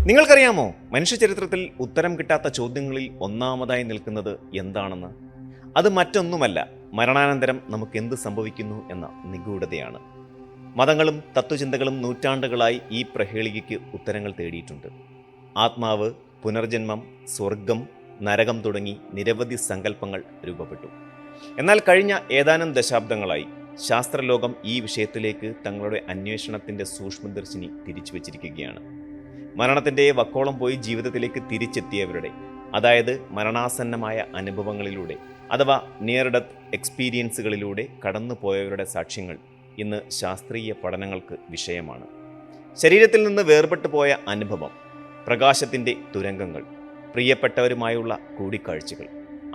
നിങ്ങൾക്കറിയാമോ, മനുഷ്യചരിത്രത്തിൽ ഉത്തരം കിട്ടാത്ത ചോദ്യങ്ങളിൽ ഒന്നാമതായി നിൽക്കുന്നത് എന്താണെന്ന്? അത് മറ്റൊന്നുമല്ല, മരണാനന്തരം നമുക്ക് എന്ത് സംഭവിക്കുന്നു എന്ന നിഗൂഢതയാണ്. മതങ്ങളും തത്വചിന്തകളും നൂറ്റാണ്ടുകളായി ഈ പ്രഹേളികയ്ക്ക് ഉത്തരങ്ങൾ തേടിയിട്ടുണ്ട്. ആത്മാവ്, പുനർജന്മം, സ്വർഗം, നരകം തുടങ്ങി നിരവധി സങ്കല്പങ്ങൾ രൂപപ്പെട്ടു. എന്നാൽ കഴിഞ്ഞ ഏതാനും ദശാബ്ദങ്ങളായി ശാസ്ത്രലോകം ഈ വിഷയത്തിലേക്ക് തങ്ങളുടെ അന്വേഷണത്തിൻ്റെ സൂക്ഷ്മദർശിനി തിരിച്ചു വച്ചിരിക്കുകയാണ്. മരണത്തിൻ്റെ വക്കോളം പോയി ജീവിതത്തിലേക്ക് തിരിച്ചെത്തിയവരുടെ, അതായത് മരണാസന്നമായ അനുഭവങ്ങളിലൂടെ അഥവാ നിയർ ഡെത്ത് എക്സ്പീരിയൻസുകളിലൂടെ കടന്നുപോയവരുടെ സാക്ഷ്യങ്ങൾ ഇന്ന് ശാസ്ത്രീയ പഠനങ്ങൾക്ക് വിഷയമാണ്. ശരീരത്തിൽ നിന്ന് വേർപെട്ടു പോയ അനുഭവം, പ്രകാശത്തിൻ്റെ തുരങ്കങ്ങൾ, പ്രിയപ്പെട്ടവരുമായുള്ള കൂടിക്കാഴ്ചകൾ,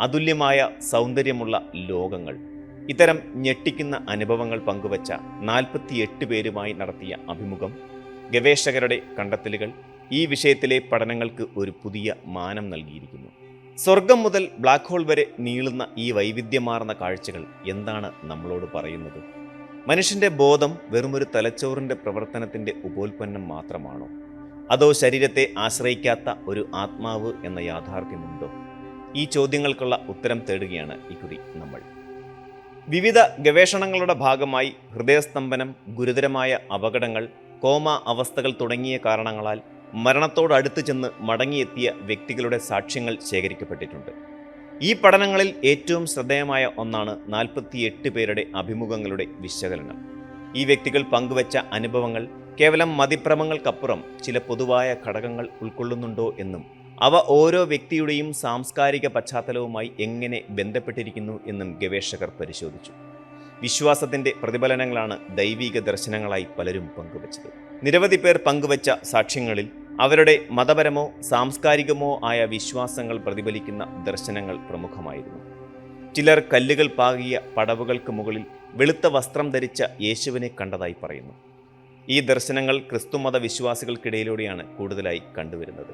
അതുല്യമായ സൗന്ദര്യമുള്ള ലോകങ്ങൾ, ഇത്തരം ഞെട്ടിക്കുന്ന അനുഭവങ്ങൾ പങ്കുവച്ച 48 പേരുമായി നടത്തിയ അഭിമുഖം, ഗവേഷകരുടെ കണ്ടെത്തലുകൾ ഈ വിഷയത്തിലെ പഠനങ്ങൾക്ക് ഒരു പുതിയ മാനം നൽകിയിരിക്കുന്നു. സ്വർഗം മുതൽ ബ്ലാക്ക് ഹോൾ വരെ നീളുന്ന ഈ വൈവിധ്യമാർന്ന കാഴ്ചകൾ എന്താണ് നമ്മളോട് പറയുന്നത്? മനുഷ്യൻ്റെ ബോധം വെറുമൊരു തലച്ചോറിൻ്റെ പ്രവർത്തനത്തിൻ്റെ ഉപോൽപ്പന്നം മാത്രമാണോ? അതോ ശരീരത്തെ ആശ്രയിക്കാത്ത ഒരു ആത്മാവ് എന്ന യാഥാർത്ഥ്യമുണ്ടോ? ഈ ചോദ്യങ്ങൾക്കുള്ള ഉത്തരം തേടുകയാണ് ഇക്കുറി നമ്മൾ. വിവിധ ഗവേഷണങ്ങളുടെ ഭാഗമായി ഹൃദയസ്തംഭനം, ഗുരുതരമായ അപകടങ്ങൾ, കോമ അവസ്ഥകൾ തുടങ്ങിയ കാരണങ്ങളാൽ മരണത്തോടടുത്ത് ചെന്ന് മടങ്ങിയെത്തിയ വ്യക്തികളുടെ സാക്ഷ്യങ്ങൾ ശേഖരിക്കപ്പെട്ടിട്ടുണ്ട്. ഈ പഠനങ്ങളിൽ ഏറ്റവും ശ്രദ്ധേയമായ ഒന്നാണ് 48 പേരുടെ അഭിമുഖങ്ങളുടെ വിശകലനം. ഈ വ്യക്തികൾ പങ്കുവച്ച അനുഭവങ്ങൾ കേവലം മതിഭ്രമങ്ങൾക്കപ്പുറം ചില പൊതുവായ ഘടകങ്ങൾ ഉൾക്കൊള്ളുന്നുണ്ടോ എന്നും അവ ഓരോ വ്യക്തിയുടെയും സാംസ്കാരിക പശ്ചാത്തലവുമായി എങ്ങനെ ബന്ധപ്പെട്ടിരിക്കുന്നു എന്നും ഗവേഷകർ പരിശോധിച്ചു. വിശ്വാസത്തിൻ്റെ പ്രതിഫലനങ്ങളാണ് ദൈവിക ദർശനങ്ങളായി പലരും പങ്കുവച്ചത്. നിരവധി പേർ പങ്കുവച്ച സാക്ഷ്യങ്ങളിൽ അവരുടെ മതപരമോ സാംസ്കാരികമോ ആയ വിശ്വാസങ്ങൾ പ്രതിഫലിക്കുന്ന ദർശനങ്ങൾ പ്രമുഖമായിരുന്നു. ചിലർ കല്ലുകൾ പാകിയ പടവുകൾക്ക് മുകളിൽ വെളുത്ത വസ്ത്രം ധരിച്ച യേശുവിനെ കണ്ടതായി പറയുന്നു. ഈ ദർശനങ്ങൾ ക്രിസ്തുമത വിശ്വാസികൾക്കിടയിലൂടെയാണ് കൂടുതലായി കണ്ടുവരുന്നത്.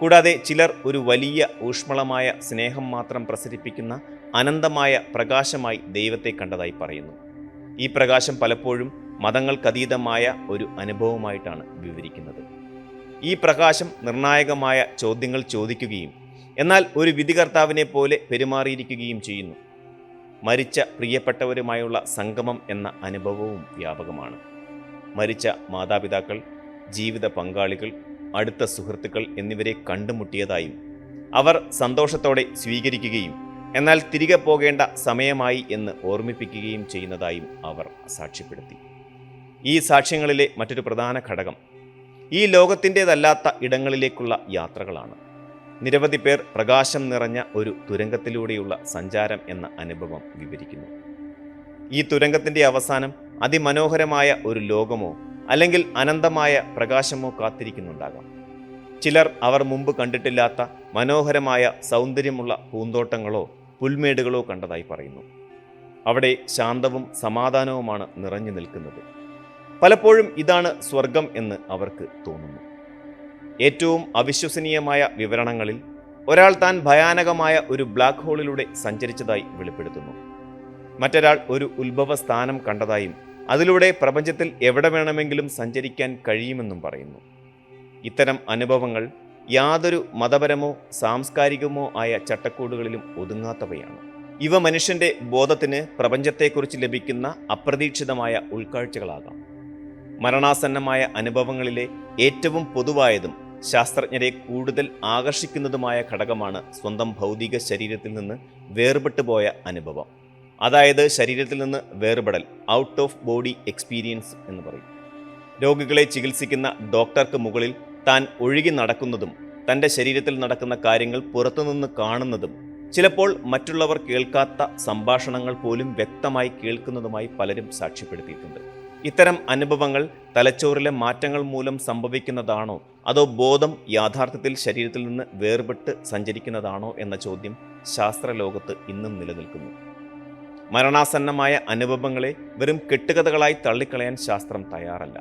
കൂടാതെ ചിലർ ഒരു വലിയ ഊഷ്മളമായ സ്നേഹം മാത്രം പ്രസരിപ്പിക്കുന്ന അനന്തമായ പ്രകാശമായി ദൈവത്തെ കണ്ടതായി പറയുന്നു. ഈ പ്രകാശം പലപ്പോഴും മതങ്ങൾക്കതീതമായ ഒരു അനുഭവമായിട്ടാണ് വിവരിക്കുന്നത്. ഈ പ്രകാശം നിർണായകമായ ചോദ്യങ്ങൾ ചോദിക്കുകയും എന്നാൽ ഒരു വിധികർത്താവിനെ പോലെ പെരുമാറിയിരിക്കുകയും ചെയ്യുന്നു. മരിച്ച പ്രിയപ്പെട്ടവരുമായുള്ള സംഗമം എന്ന അനുഭവവും വ്യാപകമാണ്. മരിച്ച മാതാപിതാക്കൾ, ജീവിത പങ്കാളികൾ, അടുത്ത സുഹൃത്തുക്കൾ എന്നിവരെ കണ്ടുമുട്ടിയതായും അവർ സന്തോഷത്തോടെ സ്വീകരിക്കുകയും എന്നാൽ തിരികെ പോകേണ്ട സമയമായി എന്ന് ഓർമ്മിപ്പിക്കുകയും ചെയ്യുന്നതായും അവർ സാക്ഷ്യപ്പെടുത്തി. ഈ സാക്ഷ്യങ്ങളിലെ മറ്റൊരു പ്രധാന ഘടകം ഈ ലോകത്തിൻ്റേതല്ലാത്ത ഇടങ്ങളിലേക്കുള്ള യാത്രകളാണ്. നിരവധി പേർ പ്രകാശം നിറഞ്ഞ ഒരു തുരങ്കത്തിലൂടെയുള്ള സഞ്ചാരം എന്ന അനുഭവം വിവരിക്കുന്നു. ഈ തുരങ്കത്തിൻ്റെ അവസാനം അതിമനോഹരമായ ഒരു ലോകമോ അല്ലെങ്കിൽ അനന്തമായ പ്രകാശമോ കാത്തിരിക്കുന്നുണ്ടാകാം. ചിലർ അവർ മുമ്പ് കണ്ടിട്ടില്ലാത്ത മനോഹരമായ സൗന്ദര്യമുള്ള പൂന്തോട്ടങ്ങളോ പുൽമേടുകളോ കണ്ടതായി പറയുന്നു. അവിടെ ശാന്തവും സമാധാനവുമാണ് നിറഞ്ഞു നിൽക്കുന്നത്. പലപ്പോഴും ഇതാണ് സ്വർഗം എന്ന് അവർക്ക് തോന്നുന്നു. ഏറ്റവും അവിശ്വസനീയമായ വിവരണങ്ങളിൽ ഒരാൾ താൻ ഭയാനകമായ ഒരു ബ്ലാക്ക് ഹോളിലൂടെ സഞ്ചരിച്ചതായി വെളിപ്പെടുത്തുന്നു. മറ്റൊരാൾ ഒരു ഉത്ഭവ സ്ഥാനം കണ്ടതായും അതിലൂടെ പ്രപഞ്ചത്തിൽ എവിടെ വേണമെങ്കിലും സഞ്ചരിക്കാൻ കഴിയുമെന്നും പറയുന്നു. ഇത്തരം അനുഭവങ്ങൾ യാതൊരു മതപരമോ സാംസ്കാരികമോ ആയ ചട്ടക്കൂടുകളിലും ഒതുങ്ങാത്തവയാണ്. ഇവ മനുഷ്യൻ്റെ ബോധത്തിന് പ്രപഞ്ചത്തെക്കുറിച്ച് ലഭിക്കുന്ന അപ്രതീക്ഷിതമായ ഉൾക്കാഴ്ചകളാകാം. മരണാസന്നമായ അനുഭവങ്ങളിലെ ഏറ്റവും പൊതുവായതും ശാസ്ത്രജ്ഞരെ കൂടുതൽ ആകർഷിക്കുന്നതുമായ ഘടകമാണ് സ്വന്തം ഭൗതിക ശരീരത്തിൽ നിന്ന് വേർപെട്ടു പോയ അനുഭവം. അതായത് ശരീരത്തിൽ നിന്ന് വേർപെടൽ, ഔട്ട് ഓഫ് ബോഡി എക്സ്പീരിയൻസ് എന്ന് പറയും. രോഗികളെ ചികിത്സിക്കുന്ന ഡോക്ടർക്ക് മുകളിൽ താൻ ഒഴുകി നടക്കുന്നതും തൻ്റെ ശരീരത്തിൽ നടക്കുന്ന കാര്യങ്ങൾ പുറത്തുനിന്ന് കാണുന്നതും ചിലപ്പോൾ മറ്റുള്ളവർ കേൾക്കാത്ത സംഭാഷണങ്ങൾ പോലും വ്യക്തമായി കേൾക്കുന്നതുമായി പലരും സാക്ഷ്യപ്പെടുത്തിയിട്ടുണ്ട്. ഇത്തരം അനുഭവങ്ങൾ തലച്ചോറിലെ മാറ്റങ്ങൾ മൂലം സംഭവിക്കുന്നതാണോ അതോ ബോധം യാഥാർത്ഥ്യത്തിൽ ശരീരത്തിൽ നിന്ന് വേർപെട്ട് സഞ്ചരിക്കുന്നതാണോ എന്ന ചോദ്യം ശാസ്ത്രലോകത്ത് ഇന്നും നിലനിൽക്കുന്നു. മരണാസന്നമായ അനുഭവങ്ങളെ വെറും കെട്ടുകഥകളായി തള്ളിക്കളയാൻ ശാസ്ത്രം തയ്യാറല്ല.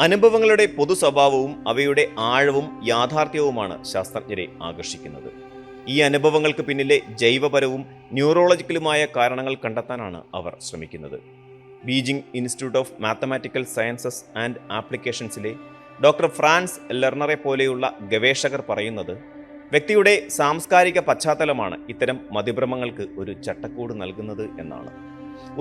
അനുഭവങ്ങളുടെ പൊതു സ്വഭാവവും അവയുടെ ആഴവും യാഥാർത്ഥ്യവുമാണ് ശാസ്ത്രജ്ഞരെ ആകർഷിക്കുന്നത്. ഈ അനുഭവങ്ങൾക്ക് പിന്നിലെ ജൈവപരവും ന്യൂറോളജിക്കലുമായ കാരണങ്ങൾ കണ്ടെത്താനാണ് അവർ ശ്രമിക്കുന്നത്. Beijing institute of mathematical sciences and ആപ്ലിക്കേഷൻസിലെ ഡോക്ടർ ഫ്രാൻസ് ലെർണറെ പോലെയുള്ള ഗവേഷകർ പറയുന്നത് വ്യക്തിയുടെ സാംസ്കാരിക പശ്ചാത്തലമാണ് ഇത്തരം മതിഭ്രമങ്ങൾക്ക് ഒരു ചട്ടക്കൂട് നൽകുന്നത് എന്നാണ്.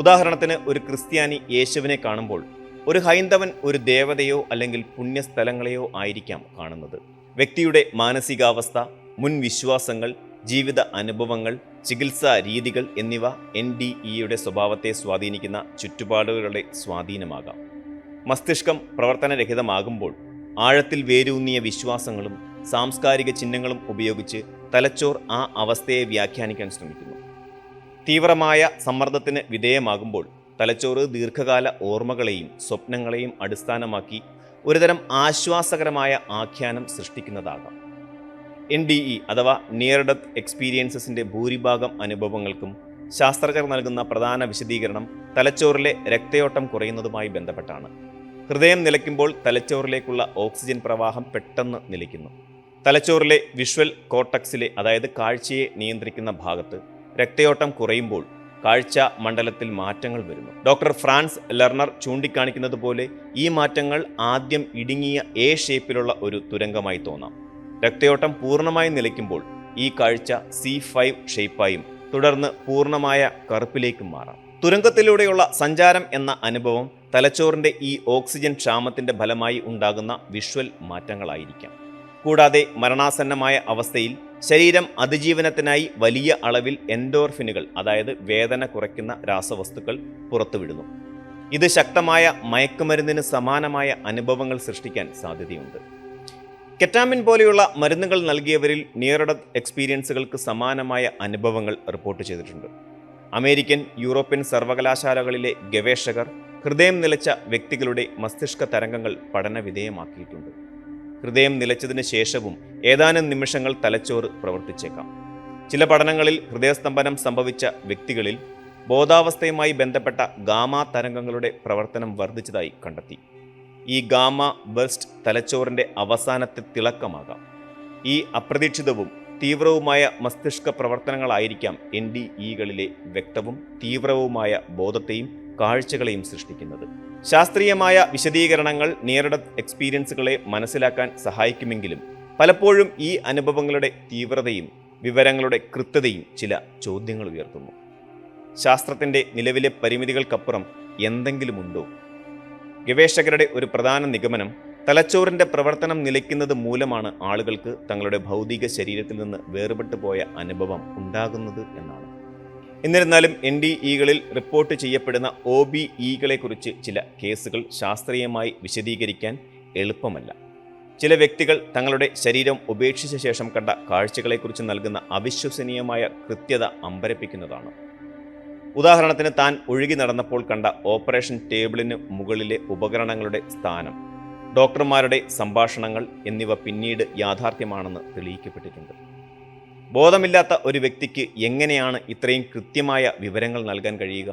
ഉദാഹരണത്തിന്, ഒരു ക്രിസ്ത്യാനി യേശുവിനെ കാണുമ്പോൾ ഒരു ഹൈന്ദവൻ ഒരു ദേവതയോ അല്ലെങ്കിൽ പുണ്യസ്ഥലങ്ങളെയോ ആയിരിക്കാം കാണുന്നത്. വ്യക്തിയുടെ മാനസികാവസ്ഥ, മുൻ വിശ്വാസങ്ങൾ, ജീവിത അനുഭവങ്ങൾ, ചികിത്സാ രീതികൾ എന്നിവ NDEയുടെ സ്വഭാവത്തെ സ്വാധീനിക്കുന്ന ചുറ്റുപാടുകളുടെ സ്വാധീനമാകാം. മസ്തിഷ്കം പ്രവർത്തനരഹിതമാകുമ്പോൾ ആഴത്തിൽ വേരൂന്നിയ വിശ്വാസങ്ങളും സാംസ്കാരിക ചിഹ്നങ്ങളും ഉപയോഗിച്ച് തലച്ചോർ ആ അവസ്ഥയെ വ്യാഖ്യാനിക്കാൻ ശ്രമിക്കുന്നു. തീവ്രമായ സമ്മർദ്ദത്തിന് വിധേയമാകുമ്പോൾ തലച്ചോറ് ദീർഘകാല ഓർമ്മകളെയും സ്വപ്നങ്ങളെയും അടിസ്ഥാനമാക്കി ഒരുതരം ആശ്വാസകരമായ ആഖ്യാനം സൃഷ്ടിക്കുന്നതാകാം. NDE അഥവാ നിയർ ഡെത്ത് എക്സ്പീരിയൻസസിൻ്റെ ഭൂരിഭാഗം അനുഭവങ്ങൾക്കും ശാസ്ത്രജ്ഞർ നൽകുന്ന പ്രധാന വിശദീകരണം തലച്ചോറിലെ രക്തയോട്ടം കുറയുന്നതുമായി ബന്ധപ്പെട്ടാണ്. ഹൃദയം നിലയ്ക്കുമ്പോൾ തലച്ചോറിലേക്കുള്ള ഓക്സിജൻ പ്രവാഹം പെട്ടെന്ന് നിലയ്ക്കുന്നു. തലച്ചോറിലെ വിഷ്വൽ കോർട്ടക്സിലെ, അതായത് കാഴ്ചയെ നിയന്ത്രിക്കുന്ന ഭാഗത്ത് രക്തയോട്ടം കുറയുമ്പോൾ കാഴ്ച മണ്ഡലത്തിൽ മാറ്റങ്ങൾ വരുന്നു. ഡോക്ടർ ഫ്രാൻസ് ലെർണർ ചൂണ്ടിക്കാണിക്കുന്നത് പോലെ ഈ മാറ്റങ്ങൾ ആദ്യം ഇടുങ്ങിയ A ഷേപ്പിലുള്ള ഒരു തുരങ്കമായി തോന്നാം. രക്തയോട്ടം പൂർണ്ണമായി നിലയ്ക്കുമ്പോൾ ഈ കാഴ്ച C5 ഷേപ്പായും തുടർന്ന് പൂർണ്ണമായ കറുപ്പിലേക്കും മാറാം. തുരങ്കത്തിലൂടെയുള്ള സഞ്ചാരം എന്ന അനുഭവം തലച്ചോറിൻ്റെ ഈ ഓക്സിജൻ ക്ഷാമത്തിൻ്റെ ഫലമായി ഉണ്ടാകുന്ന വിഷ്വൽ മാറ്റങ്ങളായിരിക്കാം. കൂടാതെ മരണാസന്നമായ അവസ്ഥയിൽ ശരീരം അതിജീവനത്തിനായി വലിയ അളവിൽ എൻഡോർഫിനുകൾ, അതായത് വേദന കുറയ്ക്കുന്ന രാസവസ്തുക്കൾ പുറത്തുവിടുന്നു. ഇത് ശക്തമായ മയക്കുമരുന്നിന് സമാനമായ അനുഭവങ്ങൾ സൃഷ്ടിക്കാൻ സാധ്യതയുണ്ട്. കെറ്റാമിൻ പോലെയുള്ള മരുന്നുകൾ നൽകിയവരിൽ നിയർ ഡെത്ത് എക്സ്പീരിയൻസുകൾക്ക് സമാനമായ അനുഭവങ്ങൾ റിപ്പോർട്ട് ചെയ്തിട്ടുണ്ട്. അമേരിക്കൻ, യൂറോപ്യൻ സർവകലാശാലകളിലെ ഗവേഷകർ ഹൃദയം നിലച്ച വ്യക്തികളുടെ മസ്തിഷ്ക തരംഗങ്ങൾ പഠനവിധേയമാക്കിയിട്ടുണ്ട്. ഹൃദയം നിലച്ചതിന് ശേഷവും ഏതാനും നിമിഷങ്ങൾ തലച്ചോറ് പ്രവർത്തിച്ചേക്കാം. ചില പഠനങ്ങളിൽ ഹൃദയസ്തംഭനം സംഭവിച്ച വ്യക്തികളിൽ ബോധാവസ്ഥയുമായി ബന്ധപ്പെട്ട ഗാമ തരംഗങ്ങളുടെ പ്രവർത്തനം വർദ്ധിച്ചതായി കണ്ടെത്തി. ഈ ഗാമ ബർസ്റ്റ് തലച്ചോറിൻ്റെ അവസാനത്തെ തിളക്കമാകാം. ഈ അപ്രതീക്ഷിതവും തീവ്രവുമായ മസ്തിഷ്ക പ്രവർത്തനങ്ങളായിരിക്കാം NDEകളിലെ വ്യക്തവും തീവ്രവുമായ ബോധത്തെയും കാഴ്ചകളെയും സൃഷ്ടിക്കുന്നത്. ശാസ്ത്രീയമായ വിശദീകരണങ്ങൾ നിയർ ഡെത്ത് എക്സ്പീരിയൻസുകളെ മനസ്സിലാക്കാൻ സഹായിക്കുമെങ്കിലും പലപ്പോഴും ഈ അനുഭവങ്ങളുടെ തീവ്രതയും വിവരങ്ങളുടെ കൃത്യതയും ചില ചോദ്യങ്ങൾ ഉയർത്തുന്നു. ശാസ്ത്രത്തിൻ്റെ നിലവിലെ പരിമിതികൾക്കപ്പുറം എന്തെങ്കിലുമുണ്ടോ? ഗവേഷകരുടെ ഒരു പ്രധാന നിഗമനം തലച്ചോറിൻ്റെ പ്രവർത്തനം നിലയ്ക്കുന്നത് മൂലമാണ് ആളുകൾക്ക് തങ്ങളുടെ ഭൗതിക ശരീരത്തിൽ നിന്ന് വേർപെട്ടു പോയ അനുഭവം ഉണ്ടാകുന്നത് എന്നാണ്. എന്നിരുന്നാലും NDEകളിൽ റിപ്പോർട്ട് ചെയ്യപ്പെടുന്ന OBEകളെക്കുറിച്ച് ചില കേസുകൾ ശാസ്ത്രീയമായി വിശദീകരിക്കാൻ എളുപ്പമല്ല. ചില വ്യക്തികൾ തങ്ങളുടെ ശരീരം ഉപേക്ഷിച്ച ശേഷം കണ്ട കാഴ്ചകളെക്കുറിച്ച് നൽകുന്ന അവിശ്വസനീയമായ കൃത്യത അമ്പരപ്പിക്കുന്നതാണ്. ഉദാഹരണത്തിന്, താൻ ഒഴുകി നടന്നപ്പോൾ കണ്ട ഓപ്പറേഷൻ ടേബിളിന് മുകളിലെ ഉപകരണങ്ങളുടെ സ്ഥാനം, ഡോക്ടർമാരുടെ സംഭാഷണങ്ങൾ എന്നിവ പിന്നീട് യാഥാർത്ഥ്യമാണെന്ന് തെളിയിക്കപ്പെട്ടിട്ടുണ്ട്. ബോധമില്ലാത്ത ഒരു വ്യക്തിക്ക് എങ്ങനെയാണ് ഇത്രയും കൃത്യമായ വിവരങ്ങൾ നൽകാൻ കഴിയുക?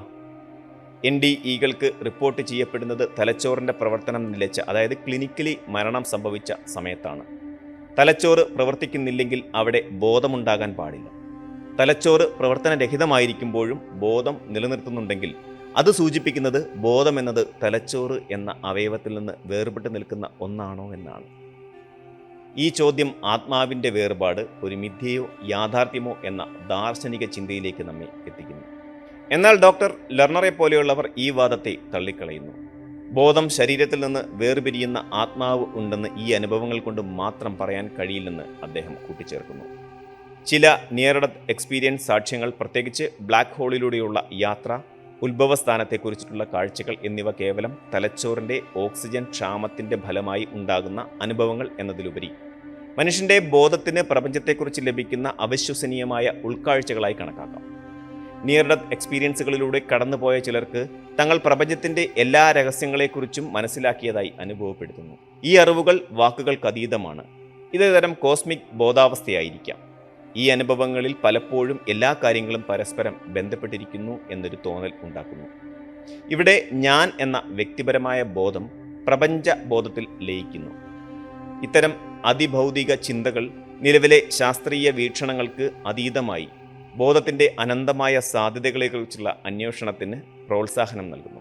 NDEകൾക്ക് റിപ്പോർട്ട് ചെയ്യപ്പെടുന്നത് തലച്ചോറിൻ്റെ പ്രവർത്തനം നിലച്ച, അതായത് ക്ലിനിക്കലി മരണം സംഭവിച്ച സമയത്താണ്. തലച്ചോറ് പ്രവർത്തിക്കുന്നില്ലെങ്കിൽ അവിടെ ബോധമുണ്ടാകാൻ പാടില്ല. തലച്ചോറ് പ്രവർത്തനരഹിതമായിരിക്കുമ്പോഴും ബോധം നിലനിർത്തുന്നുണ്ടെങ്കിൽ അത് സൂചിപ്പിക്കുന്നത് ബോധമെന്നത് തലച്ചോറ് എന്ന അവയവത്തിൽ നിന്ന് വേർപെട്ട് നിൽക്കുന്ന ഒന്നാണോ എന്നാണ്. ഈ ചോദ്യം ആത്മാവിൻ്റെ വേർപാട് ഒരു മിഥ്യയോ യാഥാർത്ഥ്യമോ എന്ന ദാർശനിക ചിന്തയിലേക്ക് നമ്മെ എത്തിക്കുന്നു. എന്നാൽ ഡോക്ടർ ലെർണറെ പോലെയുള്ളവർ ഈ വാദത്തെ തള്ളിക്കളയുന്നു. ബോധം ശരീരത്തിൽ നിന്ന് വേർപിരിയുന്ന ആത്മാവ് ഉണ്ടെന്ന് ഈ അനുഭവങ്ങൾ കൊണ്ട് മാത്രം പറയാൻ കഴിയില്ലെന്ന് അദ്ദേഹം കൂട്ടിച്ചേർക്കുന്നു. ചില നിയർ ഡെത്ത് എക്സ്പീരിയൻസ് സാക്ഷ്യങ്ങൾ, പ്രത്യേകിച്ച് ബ്ലാക്ക് ഹോളിലൂടെയുള്ള യാത്ര, ഉത്ഭവസ്ഥാനത്തെക്കുറിച്ചിട്ടുള്ള കാഴ്ചകൾ എന്നിവ കേവലം തലച്ചോറിൻ്റെ ഓക്സിജൻ ക്ഷാമത്തിൻ്റെ ഫലമായി ഉണ്ടാകുന്ന അനുഭവങ്ങൾ എന്നതിലുപരി മനുഷ്യൻ്റെ ബോധത്തിന് പ്രപഞ്ചത്തെക്കുറിച്ച് ലഭിക്കുന്ന അവിശ്വസനീയമായ ഉൾക്കാഴ്ചകളായി കണക്കാക്കാം. നിയർ ഡെത്ത് എക്സ്പീരിയൻസുകളിലൂടെ കടന്നുപോയ ചിലർക്ക് തങ്ങൾ പ്രപഞ്ചത്തിൻ്റെ എല്ലാ രഹസ്യങ്ങളെക്കുറിച്ചും മനസ്സിലാക്കിയതായി അനുഭവപ്പെടുത്തുന്നു. ഈ അറിവുകൾ വാക്കുകൾക്കതീതമാണ്. ഇതൊരു കോസ്മിക് ബോധാവസ്ഥയായിരിക്കാം. ഈ അനുഭവങ്ങളിൽ പലപ്പോഴും എല്ലാ കാര്യങ്ങളും പരസ്പരം ബന്ധപ്പെട്ടിരിക്കുന്നു എന്നൊരു തോന്നൽ ഉണ്ടാക്കുന്നു. ഇവിടെ ഞാൻ എന്ന വ്യക്തിപരമായ ബോധം പ്രപഞ്ച ബോധത്തിൽ ലയിക്കുന്നു. ഇത്തരം അതിഭൗതിക ചിന്തകൾ നിലവിലെ ശാസ്ത്രീയ വീക്ഷണങ്ങൾക്ക് അതീതമായി ബോധത്തിൻ്റെ അനന്തമായ സാധ്യതകളെക്കുറിച്ചുള്ള അന്വേഷണത്തിന് പ്രോത്സാഹനം നൽകുന്നു.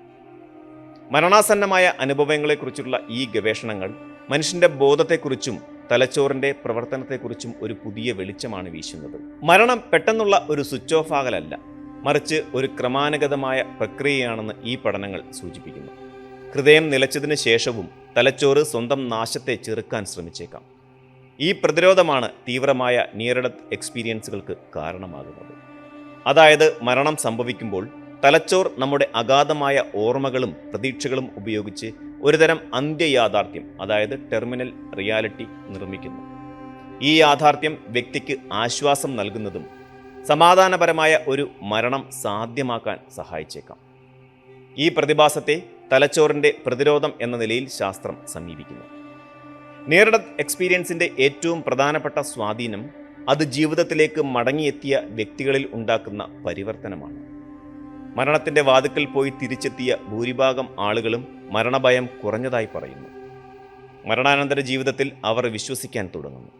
മരണാസന്നമായ അനുഭവങ്ങളെക്കുറിച്ചുള്ള ഈ ഗവേഷണങ്ങൾ മനുഷ്യന്റെ ബോധത്തെക്കുറിച്ചും തലച്ചോറിന്റെ പ്രവർത്തനത്തെക്കുറിച്ചും ഒരു പുതിയ വെളിച്ചമാണ് വീശുന്നത്. മരണം പെട്ടെന്നുള്ള ഒരു സ്വിച്ച് ഓഫ് ആകലല്ല, മറിച്ച് ഒരു ക്രമാനുഗതമായ പ്രക്രിയയാണെന്ന് ഈ പഠനങ്ങൾ സൂചിപ്പിക്കുന്നു. ഹൃദയം നിലച്ചതിന് ശേഷവും തലച്ചോറ് സ്വന്തം നാശത്തെ ചെറുക്കാൻ ശ്രമിച്ചേക്കാം. ഈ പ്രതിരോധമാണ് തീവ്രമായ നിയർ ഡെത്ത് എക്സ്പീരിയൻസുകൾക്ക് കാരണമാകുന്നത്. അതായത് മരണം സംഭവിക്കുമ്പോൾ തലച്ചോർ നമ്മുടെ അഗാധമായ ഓർമ്മകളും പ്രതീക്ഷകളും ഉപയോഗിച്ച് ഒരുതരം അന്ത്യയാഥാർത്ഥ്യം, അതായത് ടെർമിനൽ റിയാലിറ്റി നിർമ്മിക്കുന്നു. ഈ യാഥാർത്ഥ്യം വ്യക്തിക്ക് ആശ്വാസം നൽകുന്നതും സമാധാനപരമായ ഒരു മരണം സാധ്യമാക്കാൻ സഹായിച്ചേക്കാം. ഈ പ്രതിഭാസത്തെ തലച്ചോറിൻ്റെ പ്രതിരോധം എന്ന നിലയിൽ ശാസ്ത്രം സമീപിക്കുന്നു. നിയർ ഡെത്ത് എക്സ്പീരിയൻസിൻ്റെ ഏറ്റവും പ്രധാനപ്പെട്ട സ്വാധീനം അത് ജീവിതത്തിലേക്ക് മടങ്ങിയെത്തിയ വ്യക്തികളിൽ ഉണ്ടാക്കുന്ന പരിവർത്തനമാണ്. മരണത്തിൻ്റെ വാതിക്കൽ പോയി തിരിച്ചെത്തിയ ഭൂരിഭാഗം ആളുകളും മരണഭയം കുറഞ്ഞതായി പറയുന്നു. മരണാനന്തര ജീവിതത്തിൽ അവർ വിശ്വസിക്കാൻ തുടങ്ങുന്നു.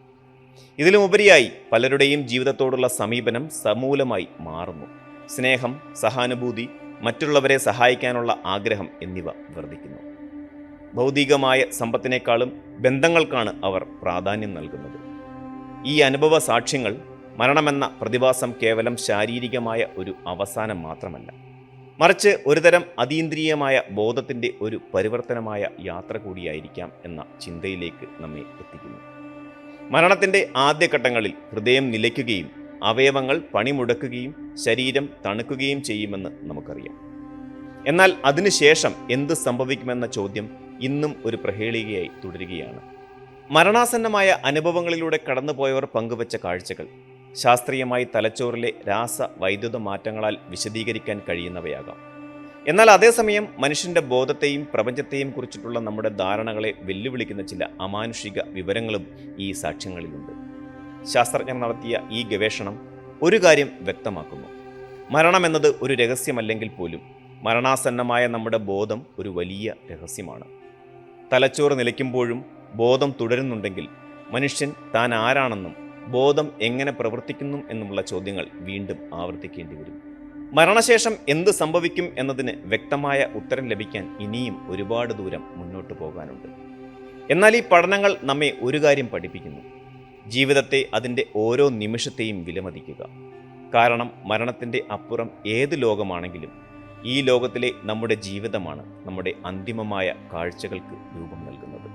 ഇതിലുമുപരിയായി പലരുടെയും ജീവിതത്തോടുള്ള സമീപനം സമൂലമായി മാറുന്നു. സ്നേഹം, സഹാനുഭൂതി, മറ്റുള്ളവരെ സഹായിക്കാനുള്ള ആഗ്രഹം എന്നിവ വർദ്ധിക്കുന്നു. ഭൗതികമായ സമ്പത്തിനേക്കാളും ബന്ധങ്ങൾക്കാണ് അവർ പ്രാധാന്യം നൽകുന്നത്. ഈ അനുഭവ സാക്ഷ്യങ്ങൾ മരണമെന്ന പ്രതിഭാസം കേവലം ശാരീരികമായ ഒരു അവസാനം മാത്രമല്ല, മറിച്ച് ഒരുതരം അതീന്ദ്രിയമായ ബോധത്തിൻ്റെ ഒരു പരിവർത്തനമായ യാത്ര കൂടിയായിരിക്കാം എന്ന ചിന്തയിലേക്ക് നമ്മെ എത്തിക്കുന്നു. മരണത്തിൻ്റെ ആദ്യഘട്ടങ്ങളിൽ ഹൃദയം നിലയ്ക്കുകയും അവയവങ്ങൾ പണിമുടക്കുകയും ശരീരം തണുക്കുകയും ചെയ്യുമെന്ന് നമുക്കറിയാം. എന്നാൽ അതിനുശേഷം എന്ത് സംഭവിക്കുമെന്ന ചോദ്യം ഇന്നും ഒരു പ്രഹേളികയായി തുടരുകയാണ്. മരണാസന്നമായ അനുഭവങ്ങളിലൂടെ കടന്നുപോയവർ പങ്കുവച്ച കാഴ്ചകൾ ശാസ്ത്രീയമായി തലച്ചോറിലെ വൈദ്യുത മാറ്റങ്ങളാൽ വിശദീകരിക്കാൻ കഴിയുന്നവയാകാം. എന്നാൽ അതേസമയം മനുഷ്യൻ്റെ ബോധത്തെയും പ്രപഞ്ചത്തെയും കുറിച്ചിട്ടുള്ള നമ്മുടെ ധാരണകളെ വെല്ലുവിളിക്കുന്ന ചില അമാനുഷിക വിവരങ്ങളും ഈ സാക്ഷ്യങ്ങളിലുണ്ട്. ശാസ്ത്രജ്ഞർ നടത്തിയ ഈ ഗവേഷണം ഒരു കാര്യം വ്യക്തമാക്കുന്നു: മരണമെന്നത് ഒരു രഹസ്യമല്ലെങ്കിൽ പോലും മരണാസന്നമായ നമ്മുടെ ബോധം ഒരു വലിയ രഹസ്യമാണ്. തലച്ചോറ് നിലയ്ക്കുമ്പോഴും ബോധം തുടരുന്നുണ്ടെങ്കിൽ മനുഷ്യൻ താൻ ആരാണെന്നും ബോധം എങ്ങനെ പ്രവർത്തിക്കുന്നു എന്നുമുള്ള ചോദ്യങ്ങൾ വീണ്ടും ആവർത്തിക്കേണ്ടി വരും. മരണശേഷം എന്ത് സംഭവിക്കും എന്നതിന് വ്യക്തമായ ഉത്തരം ലഭിക്കാൻ ഇനിയും ഒരുപാട് ദൂരം മുന്നോട്ട് പോകാനുണ്ട്. എന്നാൽ ഈ പഠനങ്ങൾ നമ്മെ ഒരു കാര്യം പഠിപ്പിക്കുന്നു: ജീവിതത്തെ അതിൻ്റെ ഓരോ നിമിഷത്തെയും വിലമതിക്കുക. കാരണം മരണത്തിൻ്റെ അപ്പുറം ഏത് ലോകമാണെങ്കിലും ഈ ലോകത്തിലെ നമ്മുടെ ജീവിതമാണ് നമ്മുടെ അന്തിമമായ കാഴ്ചകൾക്ക് രൂപം നൽകുന്നത്.